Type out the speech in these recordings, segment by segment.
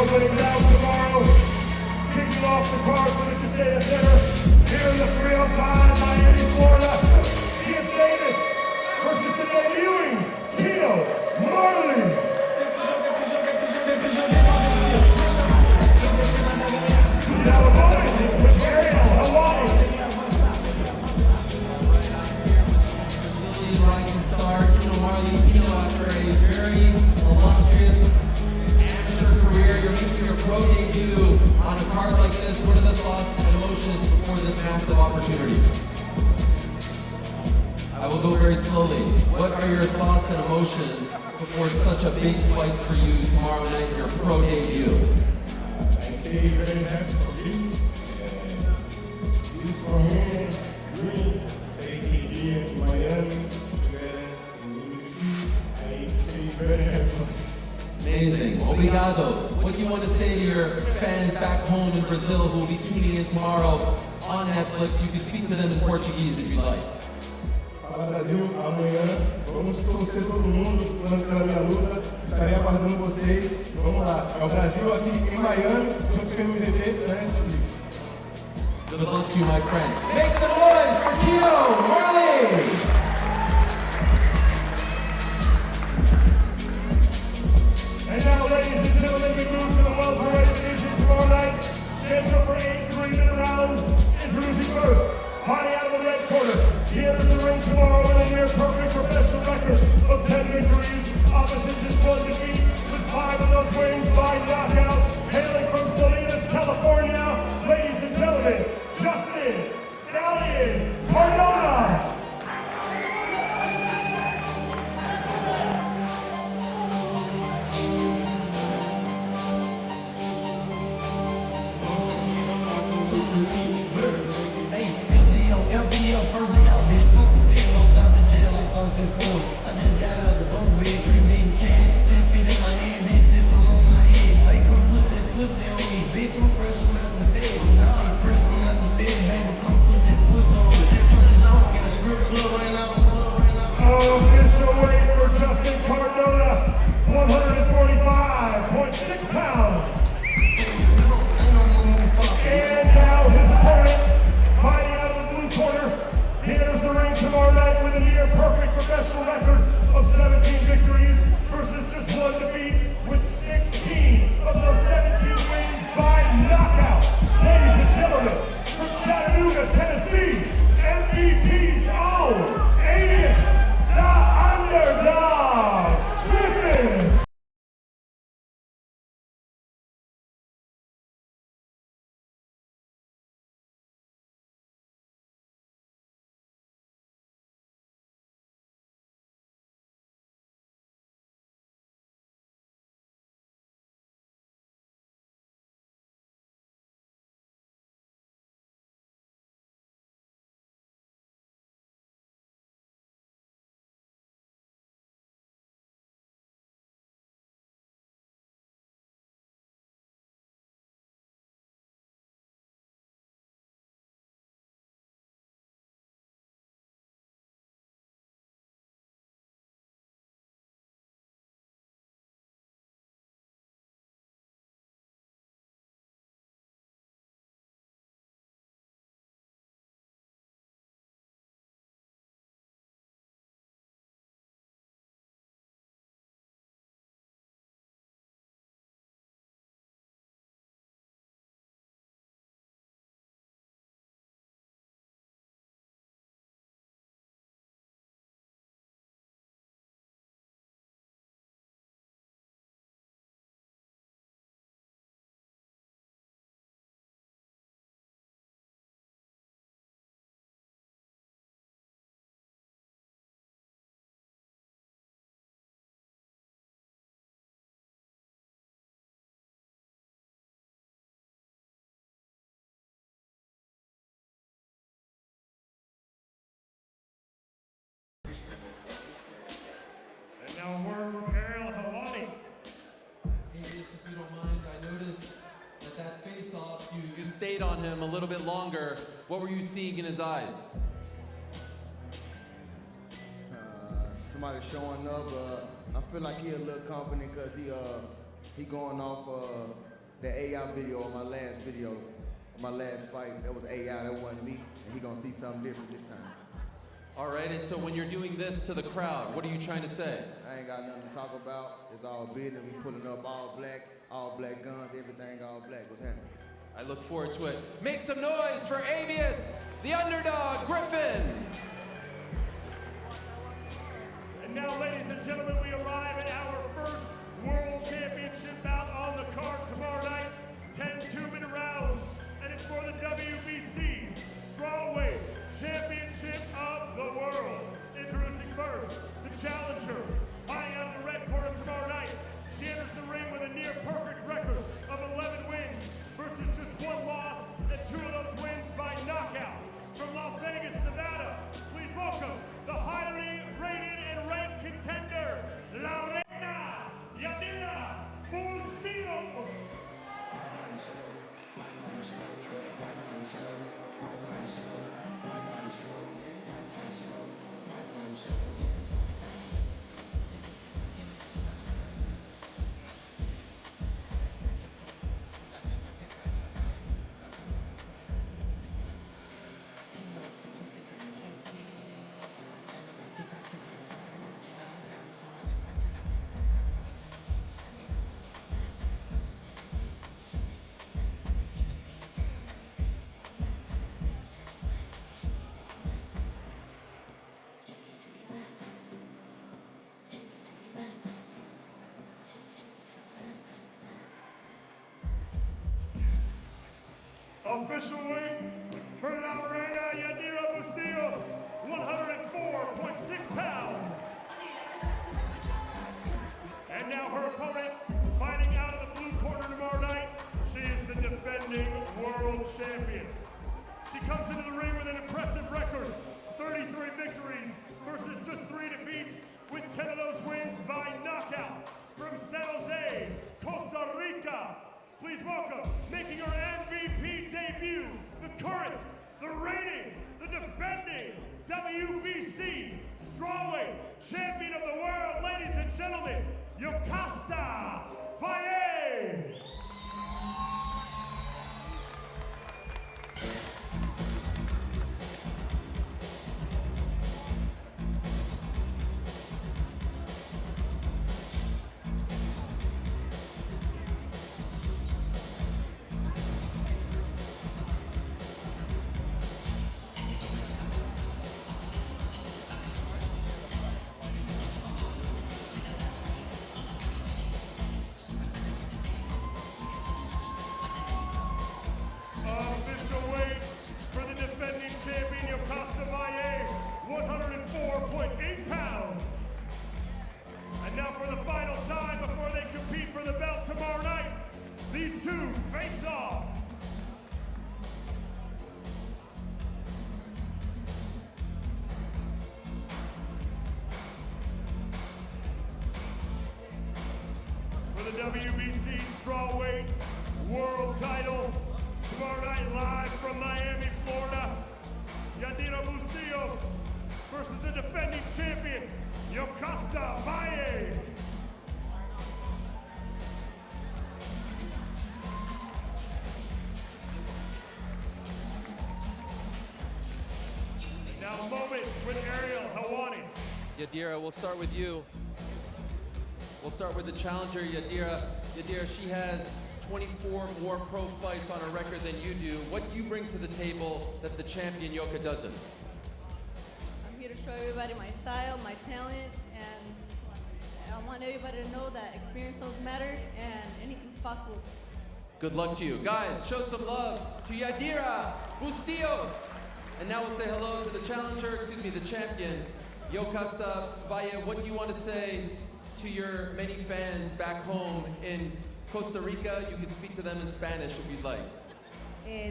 opening bout tomorrow. Kicking off the card for the Kaseya Center here in the 305 Miami, Florida. Gift Davis versus the debuting Marley. Now opponent with Hawaii. Rising star Marley after a very illustrious amateur career. You're making your pro debut on a card like this. What are the thoughts and emotions before this massive opportunity? I will go very slowly. What are your thoughts and emotions before such a big fight for you tomorrow night, your pro debut? I stay very happy for this. This for him, dream, stay here in Miami, together in I stay very happy for this. Amazing. Obrigado. What do you want to say to your fans back home in Brazil who will be tuning in tomorrow on Netflix? You can speak to them in Portuguese if you'd like. Fala Brasil, amanhã vamos torcer todo mundo pela minha luta. Estarei aguardando vocês. Vamos lá. É o Brasil aqui em Miami, junto com o MVP da Netflix. Good luck to you, my friend. Make some noise for Kino Marley! And now, ladies and gentlemen, we move to the welterweight division tomorrow night. Scheduled for 8 3-minute rounds. Introducing first, fighting out of the red corner. He enters the ring tomorrow with a near-perfect professional record of 10 victories, opposite just 1 defeat, with 5 of those wins by knockout. Hailing from Salinas, California, ladies and gentlemen, Justin Stallion Cardona. Official weight for Justin Cardona, 145.6 pounds. And now his opponent, fighting out of the blue corner. He enters the ring tomorrow night with a near-perfect professional record of 17 victories versus just 1 defeat, with 16 of those 17 wins by knockout. Ladies and gentlemen, from Chattanooga, Tennessee, MVP's own alias, the Underdog, Griffin. And now we're preparing Hawaii. Hey, just if you don't mind, I noticed that face-off, you stayed on him a little bit longer. What were you seeing in his eyes? Somebody showing up. I feel like he a little confident because he going off that AI video on my last video, my last fight, that was AI, that wasn't me, and he gonna see something different this time. All right, and so when you're doing this to the crowd, what are you trying to say? I ain't got nothing to talk about. It's all business. We pulling up all black guns, everything all black. What's happening? I look forward to it. Make some noise for Avius, the underdog, Griffin. And now, ladies and gentlemen, we arrive at our first World Championship bout on the card tomorrow night. 10 2-minute rounds, and it's for the WBC Strawweight Championship of the World. Introducing first, the challenger, fighting out of the red corner tomorrow night. She enters the ring with a near-perfect record of 11 wins versus just 1 loss, and 2 of those wins by knockout. From Las Vegas, Nevada, please welcome the highly rated and ranked contender, La Reina Yadira Bustillos. Official weight for La Reina Yadira Bustillos, 104.6 pounds. And now her opponent, fighting out of the blue corner tomorrow night, she is the defending world champion. She comes into the ring with an impressive record, 33 victories versus just 3 defeats, with 10 of those wins by knockout. From San Jose, Costa Rica, please welcome, making her MVP debut, the current, the reigning, the defending WBC Strawweight Champion of the World, ladies and gentlemen, Yokasta Valle. Official weight for the defending champion, Yokasta Valle, 104.8 pounds. And now for the final time before they compete for the belt tomorrow night, these two face off. For the WBC Strawweight World title, tomorrow night live from Miami, Florida, Yadira Bustillos versus the defending champion, Yokasta Valle. Now a moment with Ariel Helwani. Yadira, we'll start with you. We'll start with the challenger, Yadira. Yadira, she has 24 more pro fights on her record than you do. What do you bring to the table that the champion Yoka doesn't? I'm here to show everybody my style, my talent, and I want everybody to know that experience does matter and anything's possible. Good luck to you. Guys, show some love to Yadira Bustillos. And now we'll say hello to the challenger, the champion, Yokasta Valle. What do you want to say to your many fans back home in Costa Rica? You can speak to them in Spanish if you'd like.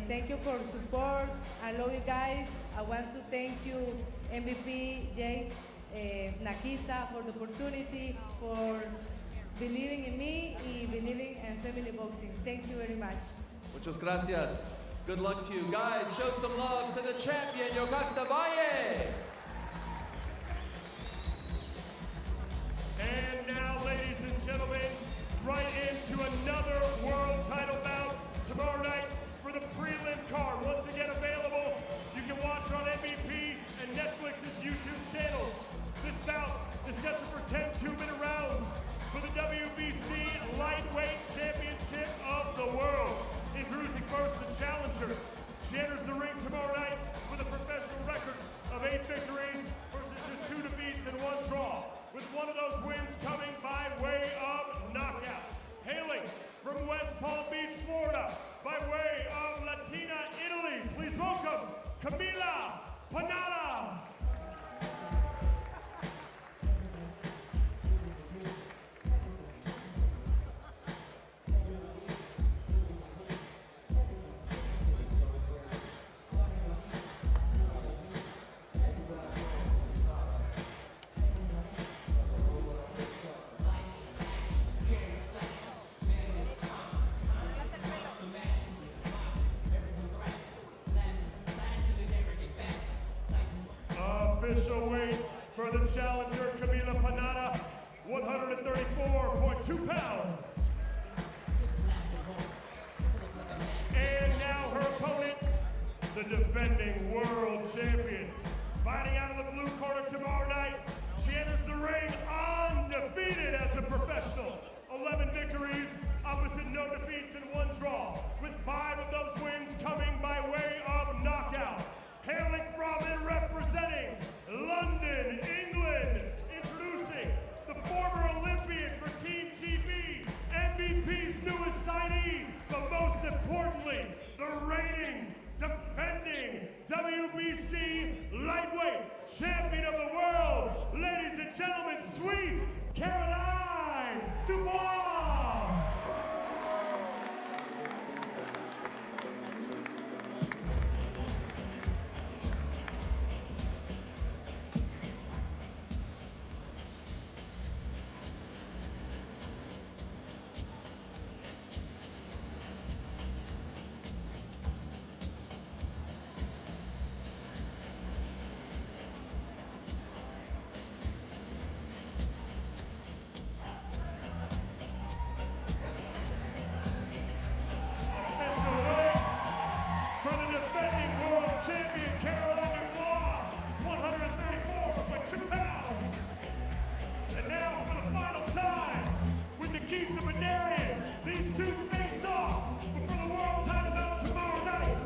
Thank you for support. I love you guys. I want to thank you, MVP Jay Nakisa, for the opportunity, for believing in me and believing in family boxing. Thank you very much. Muchas gracias. Good luck to you. Guys, show some love to the champion, Yokasta Valle. And now, ladies and gentlemen, right into another world title battle. official weight for the challenger, Camila Panada, 134.2 pounds. And now her opponent, the defending world champion. Fighting out of the blue corner tomorrow night, she enters the ring undefeated as a professional. 11 victories, opposite no defeats and 1 draw, with 5 of those wins coming by way of knockout. Hailing from and representing London, England, introducing the former Olympian for Team GB, MVP's newest signee, but most importantly, the reigning, defending WBC lightweight champion of the world, ladies and gentlemen, sweet Caroline Dubois. These two face off for the world title bout tomorrow night.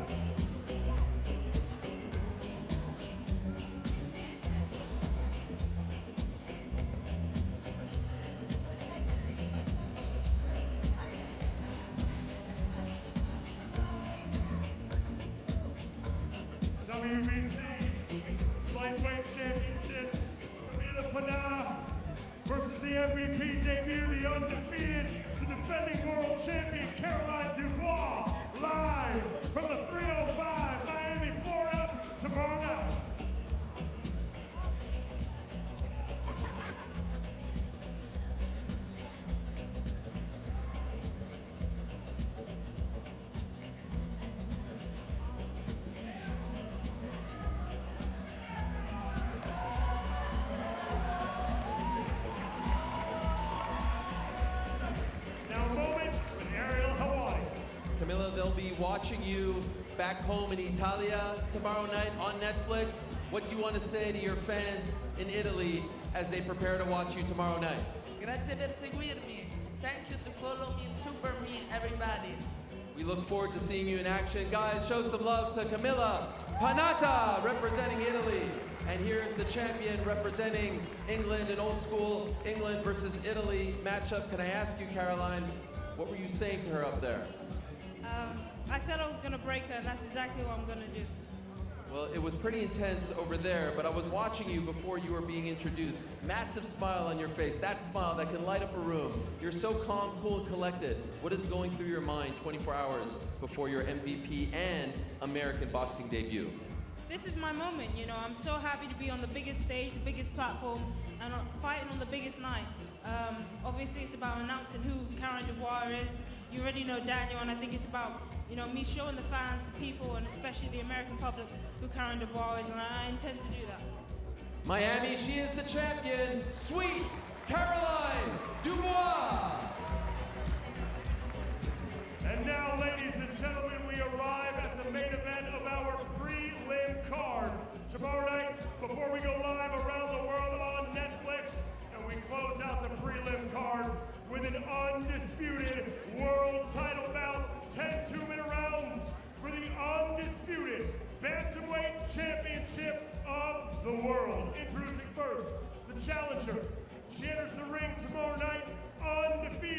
WBC lightweight championship, Camila Panada versus the MVP debut, the undefeated, the defending world champion, Caroline Dubois, live from the 305 Miami, Florida, tomorrow night. Camila, they'll be watching you back home in Italia tomorrow night on Netflix. What do you want to say to your fans in Italy as they prepare to watch you tomorrow night? Grazie per seguirmi. Thank you to follow me, super me, everybody. We look forward to seeing you in action. Guys, show some love to Camila Panada, representing Italy. And here's the champion representing England, an old school England versus Italy matchup. Can I ask you, Caroline, what were you saying to her up there? I said I was going to break her, and that's exactly what I'm going to do. Well, it was pretty intense over there, but I was watching you before you were being introduced. Massive smile on your face, that smile that can light up a room. You're so calm, cool, and collected. What is going through your mind 24 hours before your MVP and American boxing debut? This is my moment, you know. I'm so happy to be on the biggest stage, the biggest platform, and fighting on the biggest night. Obviously, it's about announcing who Caroline Dubois is. You already know Daniel, and I think it's about, you know, me showing the fans, the people, and especially the American public who Caroline Dubois is, and I intend to do that. Miami, she is the champion, sweet Caroline Dubois. And now, ladies and gentlemen, we arrive at the main event of our prelim card. Tomorrow night, before we go live around the world on Netflix, and we close out the prelim card with an undisputed world title bout, 10 two-minute rounds for the undisputed Bantamweight Championship of the world. Introducing first, the challenger. She enters the ring tomorrow night undefeated.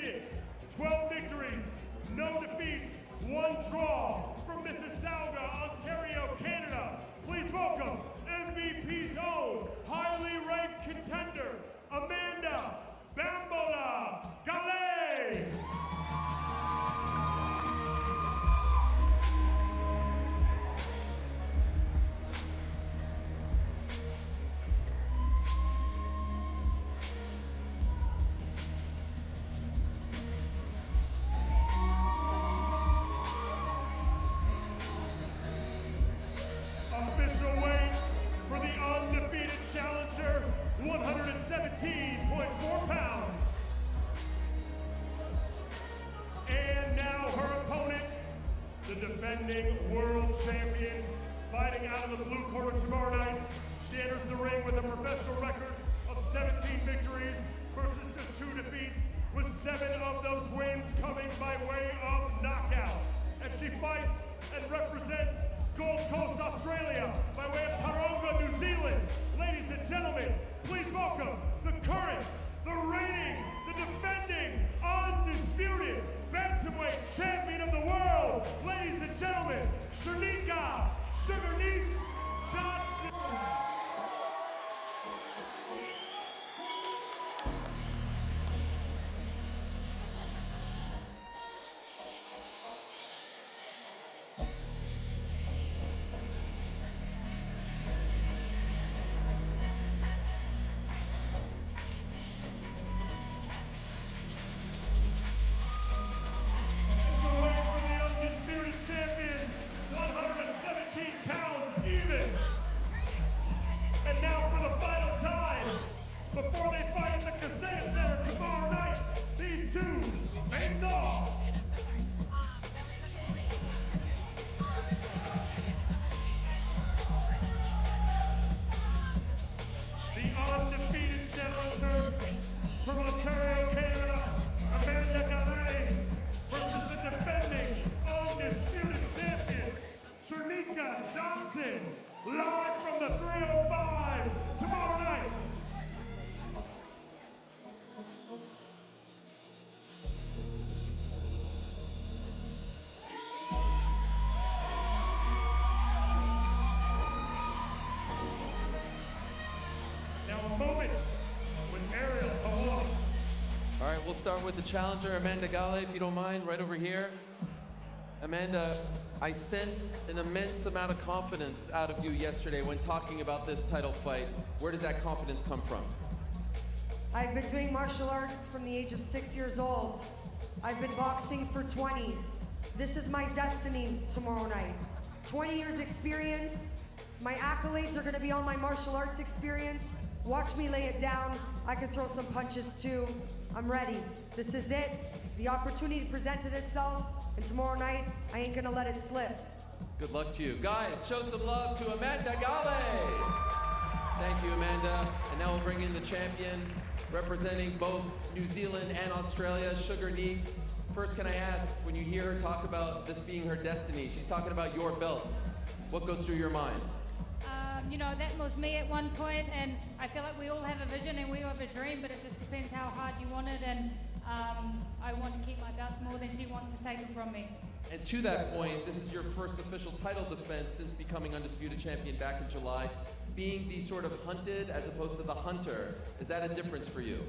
the defending world champion, fighting out of the blue corner tomorrow night. She enters the ring with a professional record of 17 victories versus just 2 defeats, with 7 of those wins coming by way of knockout. And she fights and represents Gold Coast, Australia, by way of Cardona, New Zealand. Ladies and gentlemen, please welcome the current, the reigning, the defending, undisputed Bantamweight champion of the world. Ladies and gentlemen, Shanika Sugar Neeks Johnson. And now for the final time, before they fight at the Kaseya Center tomorrow night, these two face off. The undefeated challenger from Ontario, Canada, Amanda Gallet, versus the defending undisputed champion, Shanika Johnson, live from the 305 tomorrow night. Now a moment with Ariel Hawani. All right, we'll start with the challenger, Amanda Gallet, if you don't mind, right over here. Amanda, I sense an immense amount of confidence out of you yesterday when talking about this title fight. Where does that confidence come from? I've been doing martial arts from the age of 6 years old. I've been boxing for 20. This is my destiny tomorrow night. 20 years experience. My accolades are gonna be all my martial arts experience. Watch me lay it down. I can throw some punches too. I'm ready. This is it. The opportunity presented itself, and tomorrow night, I ain't gonna let it slip. Good luck to you. Guys, show some love to Amanda Gallet. Thank you, Amanda. And now we'll bring in the champion, representing both New Zealand and Australia, Sugar Neeks. First, can I ask, when you hear her talk about this being her destiny, she's talking about your belts. What goes through your mind? You know, that was me at one point, and I feel like we all have a vision and we all have a dream, but it just depends how hard you want it, and I want to keep my belts more than she wants to take them from me. And to that point, this is your first official title defense since becoming undisputed champion back in July. Being the sort of hunted as opposed to the hunter, is that a difference for you?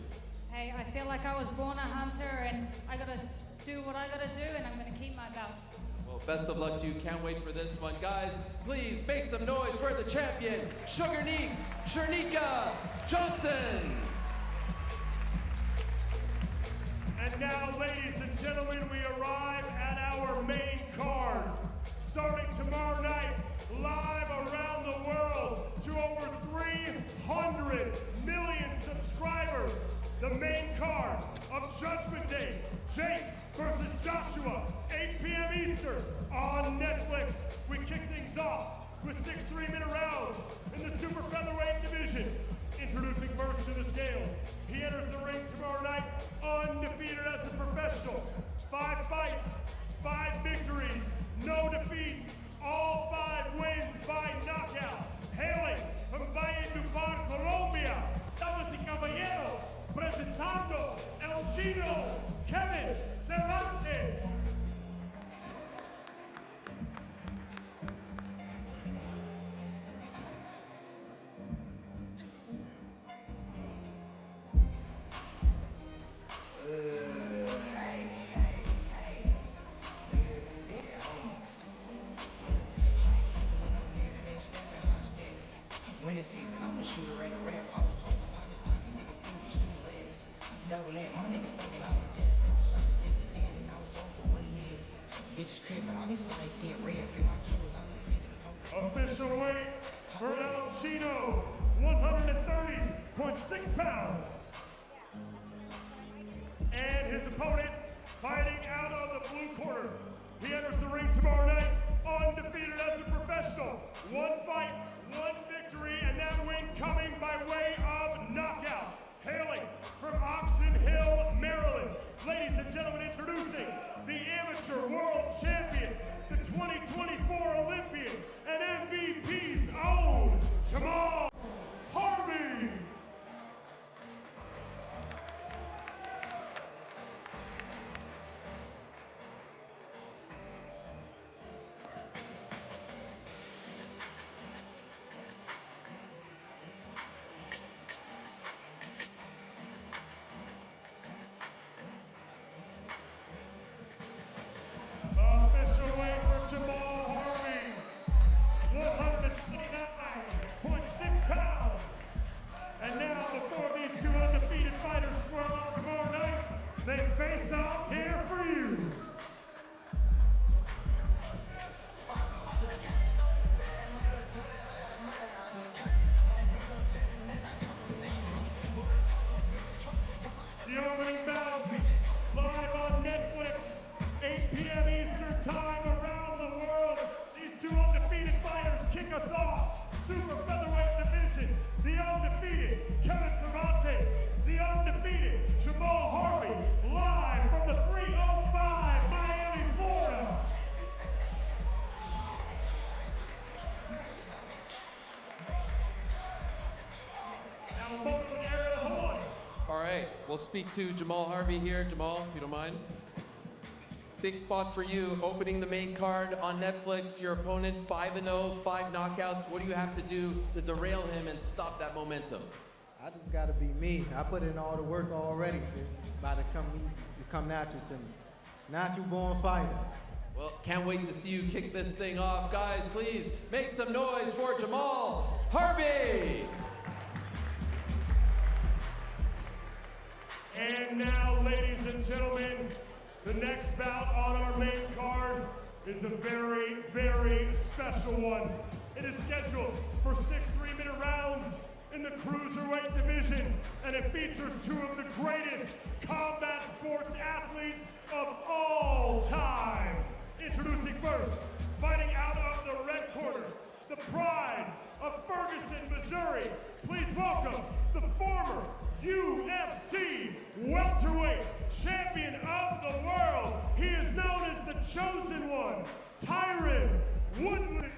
Hey, I feel like I was born a hunter, and I gotta do what I gotta do, and I'm gonna keep my belt. Well, best of luck to you. Can't wait for this one. Guys, please make some noise for the champion, Sugar Neeks, Shanika Johnson. And now, ladies and gentlemen, we arrive at our main card. Starting tomorrow night, live around the world to over 300 million subscribers. The main card of Judgment Day, Jake versus Joshua, 8 p.m. Eastern on Netflix. We kick things off with 6 3-minute rounds in the super featherweight division. Introducing first to the scales. He enters the ring tomorrow night undefeated as a professional. 5 fights, 5 victories, no defeats, all 5 wins by knockout. Hailing from Valledupar, Colombia, damas y caballeros, presentando El Chino, Kevin Cervantes. Winter season, I'm a shooter, rap, I was talking about this time, niggas think we shoot legs. Double that, my niggas thinking I was just something different than, and I was on for 1 year. Bitches crippin', I be like seeing red, feel my killers out in prison. Official weight for El Chino, 130.6 pounds. And his opponent, fighting out of the blue corner. He enters the ring tomorrow night special. One fight, one victory, and that win coming by way of knockout. Hailing from Oxon Hill, Maryland. Ladies and gentlemen, introducing the amateur world champion, the 2024 Olympian, and MVP's own Jamal Harvey. Official weight for Jamal Harvey, 129.6 pounds. And now, before these two undefeated fighters square up tomorrow night, they face off here for you. The opening bout, live on Netflix, 8 p.m. Eastern time around the world. These two undefeated fighters kick us off. Super featherweight division, the undefeated Kevin Cervantes, the undefeated Jamal Harvey, live from the 305 Miami, Florida. Now, both of the area of Hawaii. All right, we'll speak to Jamal Harvey here. Jamal, if you don't mind. Big spot for you, opening the main card on Netflix. Your opponent 5-0, 5 knockouts. What do you have to do to derail him and stop that momentum? I just gotta be me. I put in all the work already. It's about to come easy, to come natural to me. Natural born fighter. Well, can't wait to see you kick this thing off. Guys, please make some noise for Jamal Harvey. And now, ladies and gentlemen, the next bout on our main card is a very, very special one. It is scheduled for 6 3-minute rounds in the cruiserweight division, and it features two of the greatest combat sports athletes of all time. Introducing first, fighting out of the red corner, the pride of Ferguson, Missouri. Please welcome the former UFC welterweight champion of the world. He is known as the Chosen One, Tyron Woodley.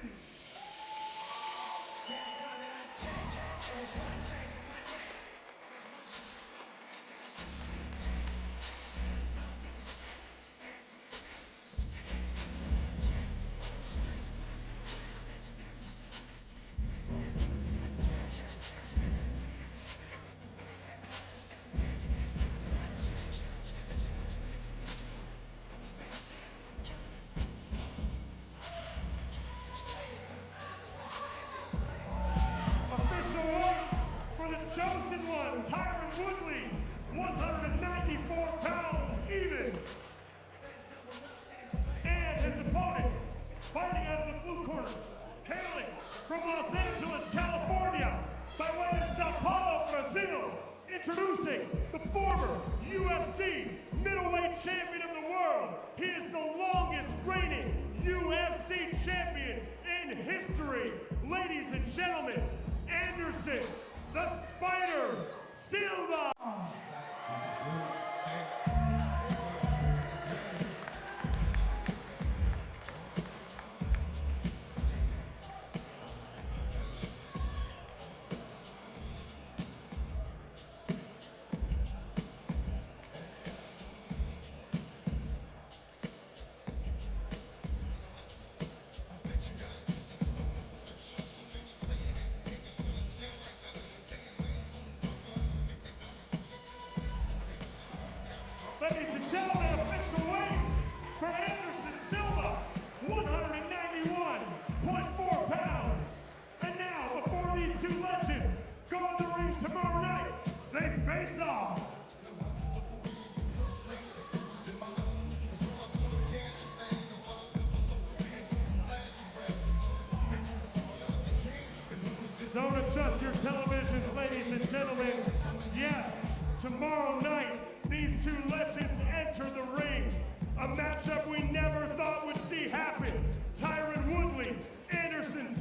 Official weight for the Chosen One, Tyron Woodley, 194 pounds even. And his opponent, fighting out of the blue corner, hailing from Los Angeles, California, by way of Sao Paulo, Brazil, introducing the former UFC middleweight champion of the world. He is the longest reigning UFC champion in history. Ladies and gentlemen, Anderson, the Spider, Silva. Ladies and gentlemen, official weight for Anderson Silva, 191.4 pounds. And now, before these two legends go on the ring tomorrow night, they face off. Don't adjust your televisions, ladies and gentlemen. Yes, tomorrow night, these two legends enter the ring. A matchup we never thought would see happen. Tyron Woodley, Anderson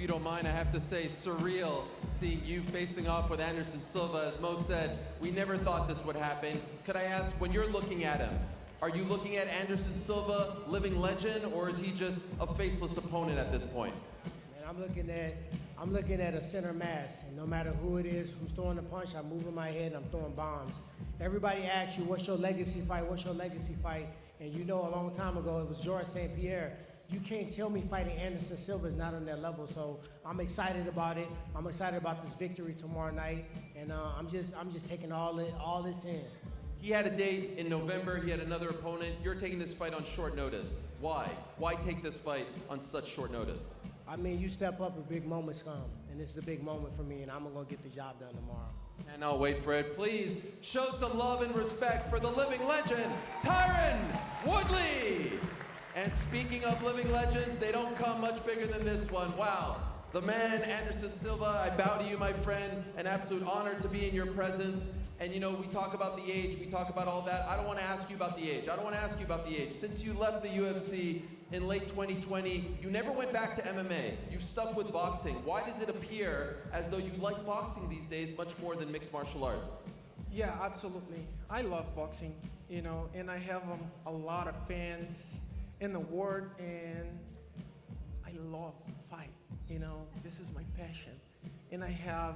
you don't mind, I have to say surreal seeing you facing off with Anderson Silva. As Mo said, we never thought this would happen. Could I ask, when you're looking at him, are you looking at Anderson Silva, living legend, or is he just a faceless opponent at this point? Man, I'm looking at a center mass, and no matter who it is, who's throwing the punch, I'm moving my head and I'm throwing bombs. Everybody asks you, what's your legacy fight? What's your legacy fight? And you know, a long time ago, it was Georges St. Pierre. You can't tell me fighting Anderson Silva is not on that level. So I'm excited about it. I'm excited about this victory tomorrow night, and I'm just taking all this in. He had a date in November. He had another opponent. You're taking this fight on short notice. Why? Why take this fight on such short notice? I mean, you step up and big moments come, and this is a big moment for me, and I'm gonna get the job done tomorrow. And I'll wait for it. Please show some love and respect for the living legend, Tyron Woodley. And speaking of living legends, they don't come much bigger than this one. Wow. The man, Anderson Silva, I bow to you, my friend. An absolute honor to be in your presence. And you know, we talk about the age, we talk about all that. I don't want to ask you about the age. Since you left the UFC in late 2020, you never went back to MMA. You stuck with boxing. Why does it appear as though you like boxing these days much more than mixed martial arts? Yeah, absolutely. I love boxing, you know, and I have a lot of fans in the world, and I love fight, you know. This is my passion. And I have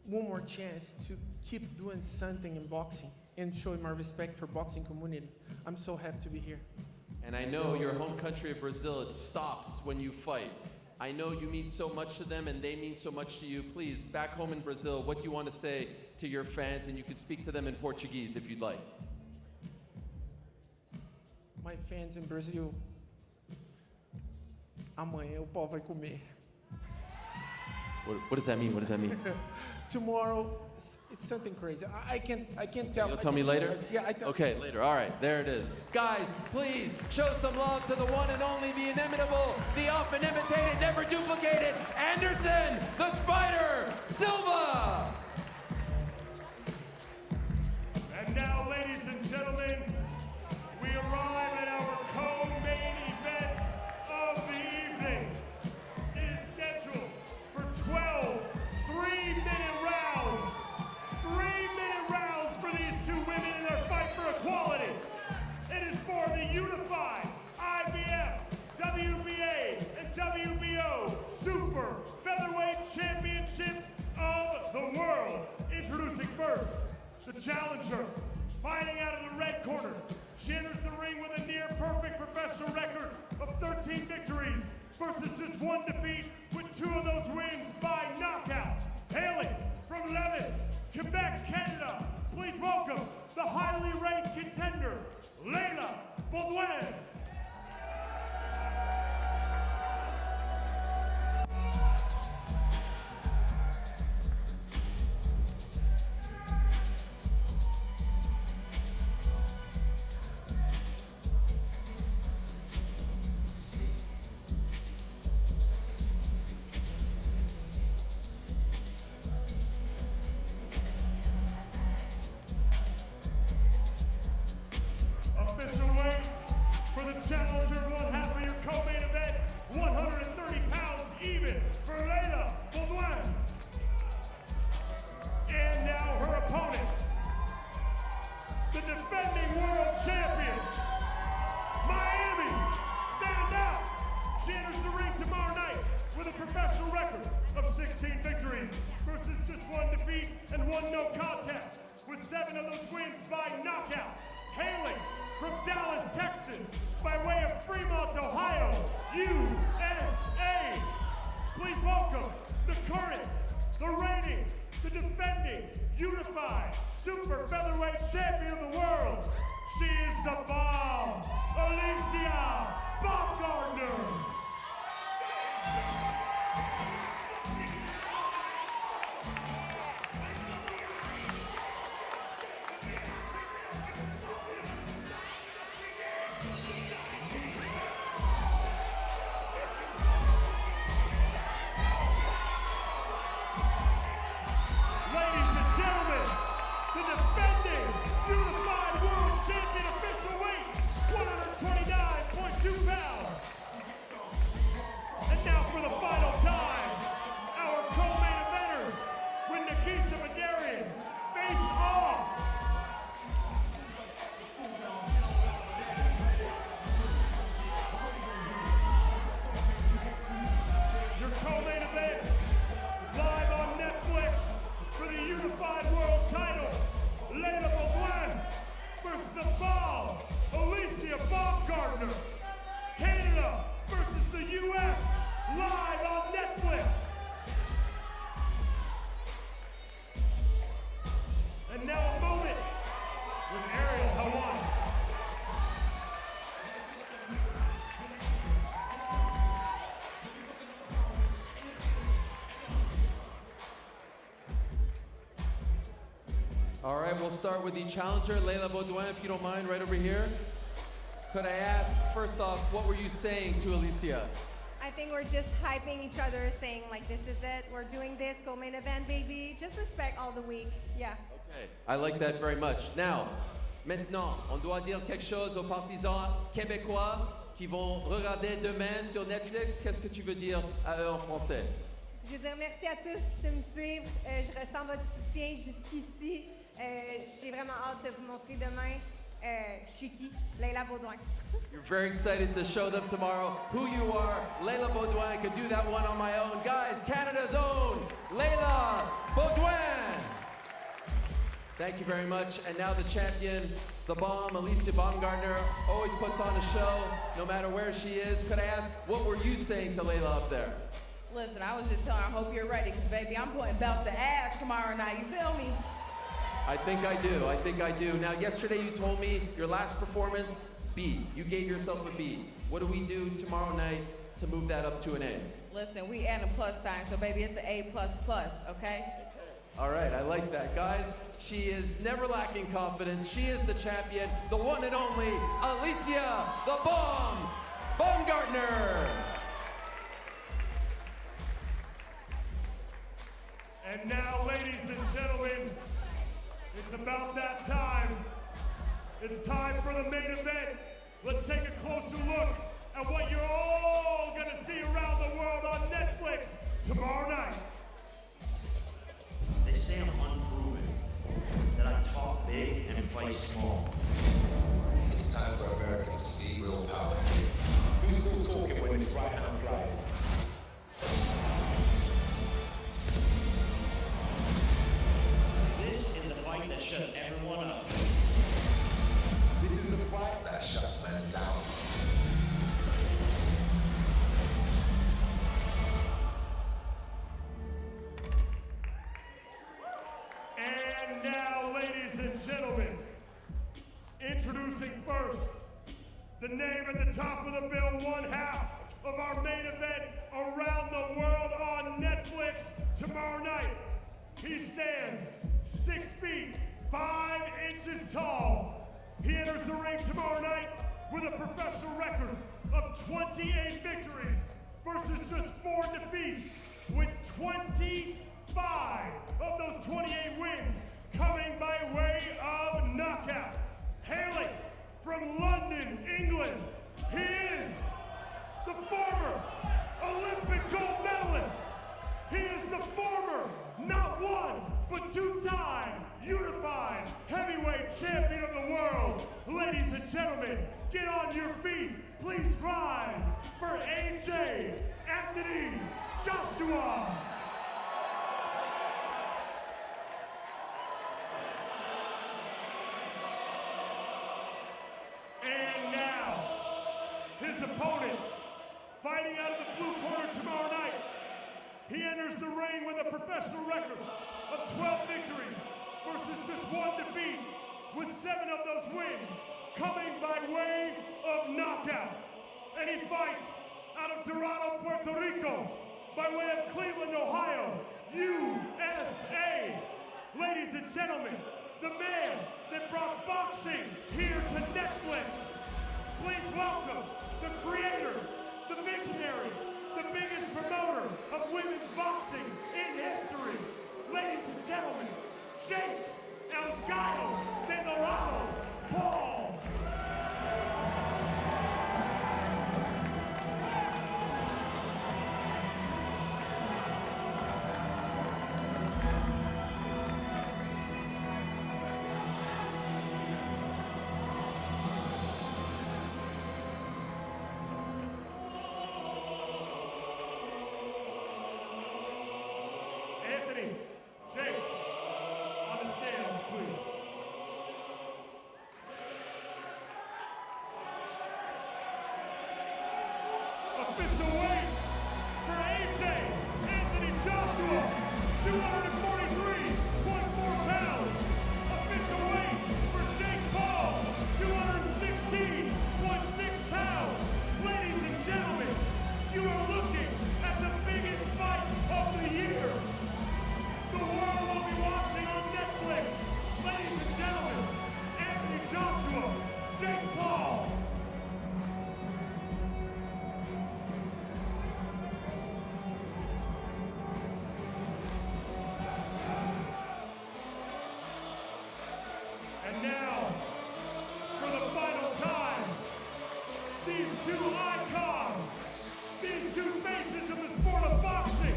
one more chance to keep doing something in boxing and showing my respect for boxing community. I'm so happy to be here. And I know your home country of Brazil, it stops when you fight. I know you mean so much to them and they mean so much to you. Please, back home in Brazil, what do you want to say to your fans? And you can speak to them in Portuguese if you'd like. My fans in Brazil, amanhã o pau vai comer. What does that mean? What does that mean? Tomorrow, it's something crazy. I can't tell. You'll tell me later? Yeah, I tell. Okay, later. All right, there it is. Guys, please show some love to the one and only, the inimitable, the often imitated, never duplicated, Anderson, the Spider, Silva. And now, ladies and gentlemen, we arrive at our co-main event of the evening. It is scheduled for 12 3-minute rounds. 3-minute rounds for these two women in their fight for equality. It is for the unified IBF, WBA, and WBO Super Featherweight Championships of the world. Introducing first, the challenger, fighting out of the red corner. She enters the ring with a near-perfect professional record of 13 victories versus just 1 defeat, with 2 of those wins by knockout. Hailing from Levis, Quebec, Canada, please welcome the highly ranked contender, Layla Baudouin. Official weight for the challenger, one half of your co-main event, 130 pounds even for Layla Baudouin. And now her opponent, the defending world champion, Miami, stand up. She enters the ring tomorrow night with a professional record of 16 victories versus just 1 defeat and 1 no contest, with 7 of those wins by knockout. Hailing from Dallas, Texas, by way of Fremont, Ohio, USA. Please welcome the current, the reigning, the defending, unified, super featherweight champion of the world. She is the bomb, Alicia Baumgartner. Ladies and gentlemen, the defending unified world champion official weight All right, we'll start with the challenger, Leila Baudouin, if you don't mind, right over here. Could I ask, first off, what were you saying to Alicia? I think we're just hyping each other, saying like, this is it, we're doing this, go main event, baby. Just respect all the week, yeah. Okay, I like that very much. Now, maintenant, on doit dire quelque chose aux partisans québécois qui vont regarder demain sur Netflix. Qu'est-ce que tu veux dire à eux en français? Je veux dire merci à tous de me suivre. Je ressens votre soutien jusqu'ici. J'ai vraiment hâte de vous montrer demain. Je suis qui? Leila Baudouin. You're very excited to show them tomorrow who you are. Leila Baudouin. I could do that one on my own. Guys, Canada's own Leila Baudouin. Thank you very much. And now the champion, the bomb, Alicia Baumgartner, always puts on a show, no matter where she is. Could I ask, what were you saying to Leila up there? Listen, I was just telling her, I hope you're ready, because baby, I'm putting belts to ass tomorrow night, you feel me? I think I do. Now, yesterday you told me your last performance, B. You gave yourself a B. What do we do tomorrow night to move that up to an A? Listen, we add a plus sign, so baby, it's an A++, okay? All right, I like that. Guys, she is never lacking confidence. She is the champion, the one and only Alicia, the bomb, Baumgartner. And now, ladies and gentlemen, it's about that time. It's time for the main event. Let's take a closer look at what you're all gonna see around the world on Netflix tomorrow night. They say I'm unproven, that I talk big and fight small. It's time for America to see real power. Who's still talking when this right hand flies? This is the fight that shuts everyone up. This is the fight that shuts men down. And now, ladies and gentlemen, introducing first, the name at the top of the bill, one half of our main event around the world on Netflix tomorrow night. He stands 6 feet, 5 inches tall. He enters the ring tomorrow night with a professional record of 28 victories versus just 4 defeats, with 25 of those 28 wins coming by way of knockout. Hailing from London, England, he is the former Olympic gold medalist. He is the former, not one, but 2-time unified heavyweight champion of the world. Ladies and gentlemen, get on your feet. Please rise for AJ Anthony Joshua. And now, his opponent, fighting out of the blue corner tomorrow night. He enters the ring with a professional record of 12 victories versus just 1 defeat, with 7 of those wins coming by way of knockout. And he fights out of Dorado, Puerto Rico, by way of Cleveland, Ohio, USA. Ladies and gentlemen, the man that brought boxing here to Netflix. Please welcome the creator, the visionary, the biggest promoter of women's boxing in history. Ladies and gentlemen, Jake El Gallo de Dorado, Paul. Anthony, Jake, on the stage. And now, for the final time, these two icons, these two faces of the sport of boxing,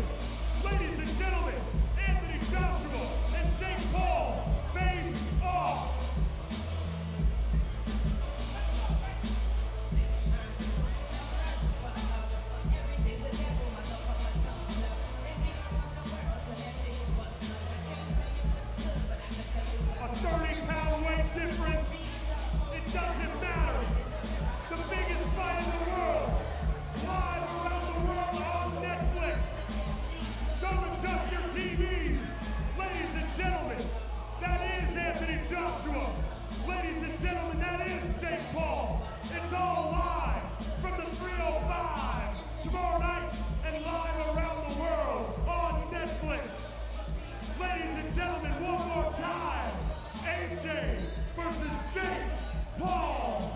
ladies and gentlemen, Anthony Joshua and Jake Paul, face off. A 30-pound weight difference. It doesn't matter. The biggest fight in the world. Live around the world on Netflix. Don't adjust your TVs. Ladies and gentlemen, that is Anthony Joshua. Ladies and gentlemen, that is Jake Paul. It's all live from the 305 tomorrow night and live around the world on Netflix. Ladies and gentlemen, one more time, AJ versus Jake Paul.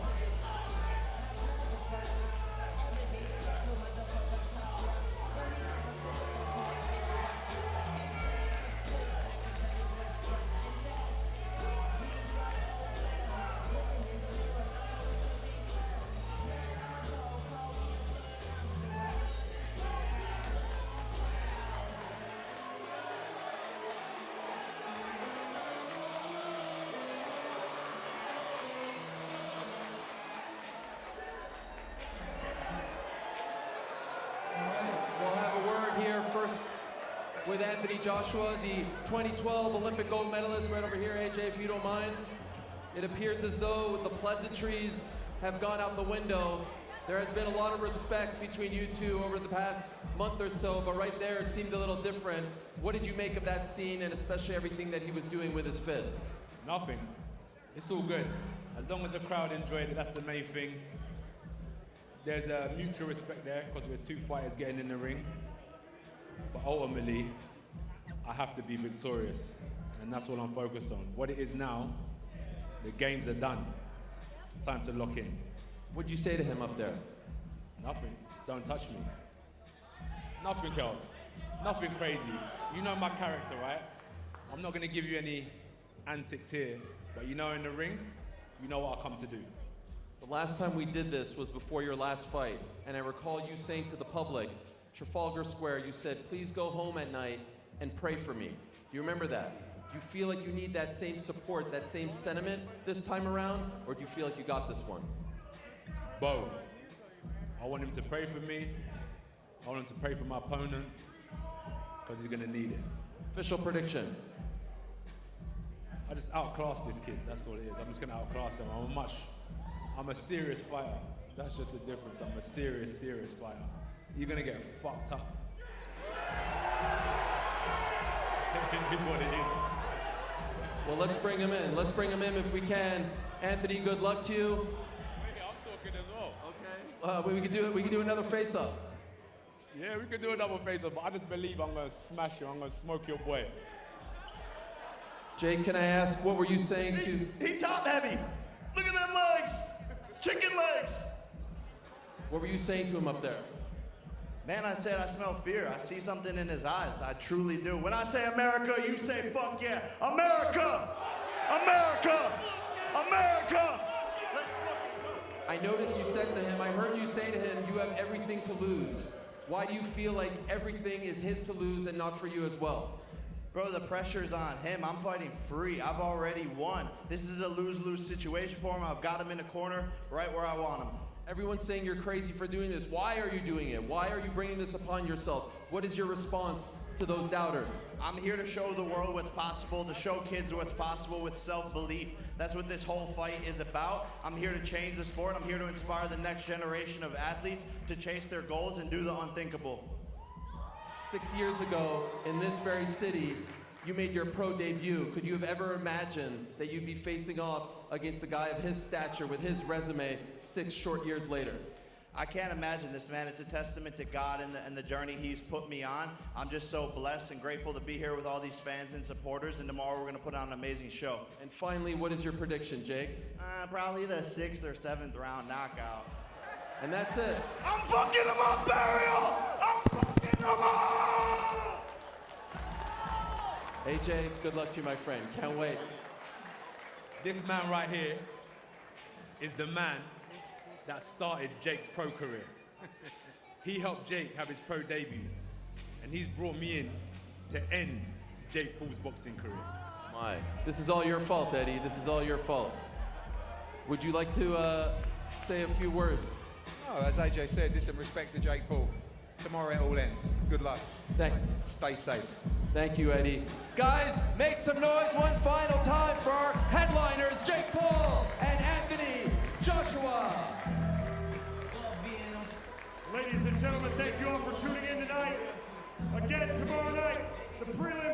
We'll have a word here first with Anthony Joshua, the 2012 Olympic gold medalist, right over here, AJ, if you don't mind. It appears as though the pleasantries have gone out the window. There has been a lot of respect between you two over the past month or so, but right there it seemed a little different. What did you make of that scene, and especially everything that he was doing with his fist? Nothing. It's all good. As long as the crowd enjoyed it, that's the main thing. There's a mutual respect there because we're two fighters getting in the ring. But ultimately, I have to be victorious. And that's what I'm focused on. What it is now, the games are done. It's time to lock in. What'd you say to him up there? Nothing. Just don't touch me. Nothing else. Nothing crazy. You know my character, right? I'm not going to give you any antics here. But you know in the ring, you know what I come to do. The last time we did this was before your last fight, and I recall you saying to the public, Trafalgar Square, you said, please go home at night and pray for me. Do you remember that? Do you feel like you need that same support, that same sentiment this time around, or do you feel like you got this one? Both. I want him to pray for me. I want him to pray for my opponent, because he's going to need it. Official prediction. I just outclassed this kid, that's what it is. I'm just going to outclass him. I'm a serious fighter. That's just the difference. I'm a serious, serious fighter. You're gonna get fucked up. It is what it is. Well, let's bring him in. Let's bring him in if we can. Anthony, good luck to you. I'm talking as well. Okay. We can do another face-up. Yeah, we could do another face-up, but I just believe I'm gonna smash you. I'm gonna smoke your boy. Jake, can I ask, what were you saying to... He top heavy. Look at them legs. Chicken legs. What were you saying to him up there? Man, I said I smell fear. I see something in his eyes. I truly do. When I say America, you say fuck yeah. America! America! America! I noticed you said to him, I heard you say to him, you have everything to lose. Why do you feel like everything is his to lose and not for you as well? Bro, the pressure's on him. I'm fighting free. I've already won. This is a lose-lose situation for him. I've got him in a corner right where I want him. Everyone's saying you're crazy for doing this. Why are you doing it? Why are you bringing this upon yourself? What is your response to those doubters? I'm here to show the world what's possible, to show kids what's possible with self-belief. That's what this whole fight is about. I'm here to change the sport. I'm here to inspire the next generation of athletes to chase their goals and do the unthinkable. 6 years ago, in this very city, you made your pro debut. Could you have ever imagined that you'd be facing off against a guy of his stature with his resume 6 short years later? I can't imagine this, man. It's a testament to God and the journey he's put me on. I'm just so blessed and grateful to be here with all these fans and supporters, and tomorrow we're going to put on an amazing show. And finally, what is your prediction, Jake? Probably the 6th or 7th round knockout. And that's it. I'm fucking him up, Burial! I'm fucking him up! AJ, good luck to you, my friend. Can't wait. This man right here is the man that started Jake's pro career. He helped Jake have his pro debut, and he's brought me in to end Jake Paul's boxing career. My, this is all your fault, Eddie. This is all your fault. Would you like to say a few words? Oh, as AJ said, just some respect to Jake Paul. Tomorrow it all ends. Good luck. Stay safe. Thank you, Eddie. Guys, make some noise one final time for our headliners, Jake Paul and Anthony Joshua. Ladies and gentlemen, thank you all for tuning in tonight. Again, tomorrow night, the prelims